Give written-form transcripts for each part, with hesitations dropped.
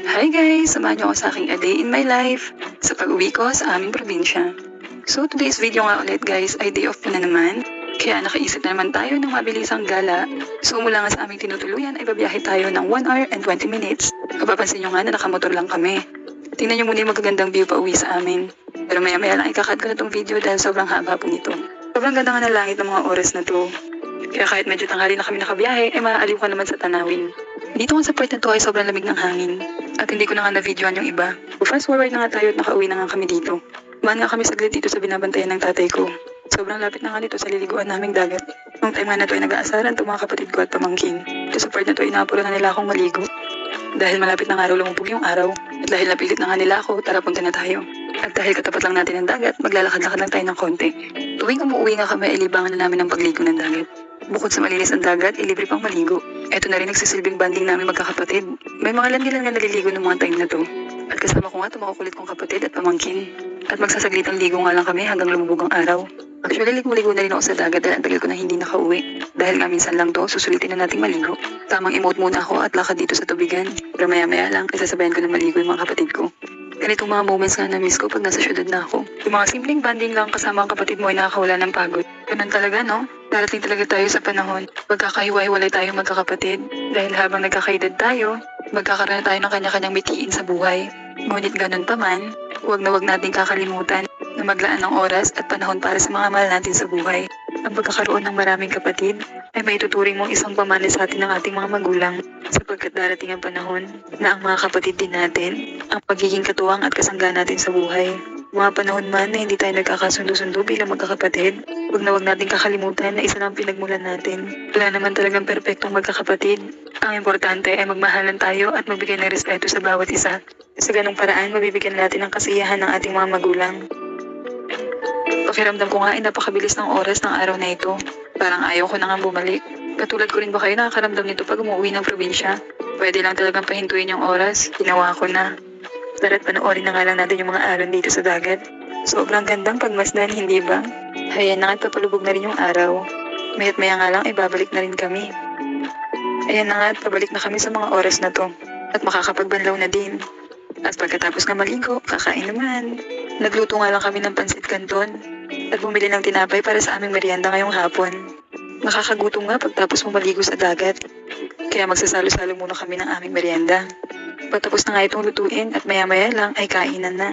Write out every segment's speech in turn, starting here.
Hi guys! Samahan niyo ako sa aking A Day in My Life sa pag-uwi ko sa aming probinsya. So today's video nga ulit guys ay day off ko na naman. Kaya nakaisip na naman tayo ng mabilisang gala. So mula nga sa aming tinutuluyan ay babiyahe tayo ng 1 hour and 20 minutes. Mapapansin nyo nga na nakamotor lang kami. Tingnan nyo muna yung magagandang view pa uwi sa amin. Pero maya maya lang ikakat ko na tong video dahil sobrang haba po nito. Sobrang ganda nga ng langit ng mga oras na to. Kaya kahit medyo tanghali na kami nakabiyahe ay maaaliw ka naman sa tanawin. Dito nga sa part na to ay sobrang lamig ng hangin. At hindi ko na nga na-videoan yung iba. Fast forward na nga tayo at nakauwi na nga kami dito. Kumain nga kami saglit dito sa binabantayan ng tatay ko. Sobrang lapit na nga dito sa liliguan naming dagat. Nung time nga na to ay nag-aasaran itong mga kapatid ko at pamangkin. Dito sa part na to ay inaapuro na nila akong maligo. Dahil malapit na nga raw lumubog yung araw. At dahil napilit na nga nila ako, tara punta na tayo. At dahil katapat lang natin ang dagat, maglalakad-lakad lang tayo ng konti. Tuwing umuwi nga kami ay libangan na namin ng pagligo ng dagat. Bukod sa malinis ang dagat, libre pang maligo. Eto na rin nagsisilbing banding namin magkakapatid. May mga landilan nga naliligo ng mga time na to. At kasama ko nga itong makukulit kong kapatid at pamangkin. At magsasaglitang ligo nga lang kami hanggang lumubog ang araw. Actually, ligo na rin ako sa dagat dahil ang tagal ko na hindi nakauwi. Dahil nga minsan lang to, susulitin na nating maligo. Tamang emote muna ako at lakad dito sa tubigan. Pero maya-maya lang, isasabayan ko na maligo yung mga kapatid ko. Ganitong mga moments nga na-miss ko pag nasa syudad na ako. Yung mga simpleng banding lang kasama ang kapatid mo ay nakakawala ng pagod. Ganun talaga, no? Darating talaga tayo sa panahon, magkakahiwa-hiwalay tayong magkakapatid. Dahil habang nagkakaedad tayo, magkakaroon na tayo ng kanya-kanyang mitiin sa buhay. Ngunit ganun pa man, huwag na huwag nating kakalimutan na maglaan ng oras at panahon para sa mga mahal natin sa buhay. Ang pagkakaroon ng maraming kapatid ay maituturing mong isang pamana sa atin ng ating mga magulang sapagkat darating ang panahon na ang mga kapatid din natin ang pagiging katuwang at kasangga natin sa buhay. Mga panahon man na hindi tayo nagkakasundo-sundo bilang magkakapatid, huwag na huwag natin kakalimutan na isa lang pinagmulan natin. Wala naman talagang perpektong magkakapatid. Ang importante ay magmahalan tayo at magbigay ng respeto sa bawat isa. Sa ganung paraan, mabibigyan natin ng kasiyahan ng ating mga magulang. Pakiramdam ko nga ay napakabilis ng oras ng araw na ito. Parang ayaw ko na nga bumalik. Katulad ko rin ba kayo nakakaramdam nito pag umuwi ng probinsya? Pwede lang talagang pahintuin yung oras. Ginawa ko na. Tara't panoorin na nga lang natin yung mga aron dito sa dagat. Sobrang gandang pagmasdan, hindi ba? Ayan na nga at papalubog na rin yung araw. Maya't maya nga lang ay babalik na rin kami. Ayan na nga at pabalik na kami sa mga oras na to. At makakapagbanlaw na din. At pagkatapos nga maligo, kakain naman. Nagluto nga lang kami ng pansit canton. At bumili ng tinapay para sa aming merienda ngayong hapon. Nakakagutom nga pagtapos mo maligo sa dagat. Kaya magsasalo-salo muna kami ng aming merienda. Patapos na nga itong lutuin at maya-maya lang ay kainan na.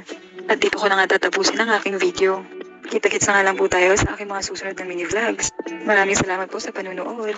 At dito ko na nga tatapusin ang aking video. Kita-kits na nga lang po tayo sa aking mga susunod na mini vlogs. Maraming salamat po sa panunood.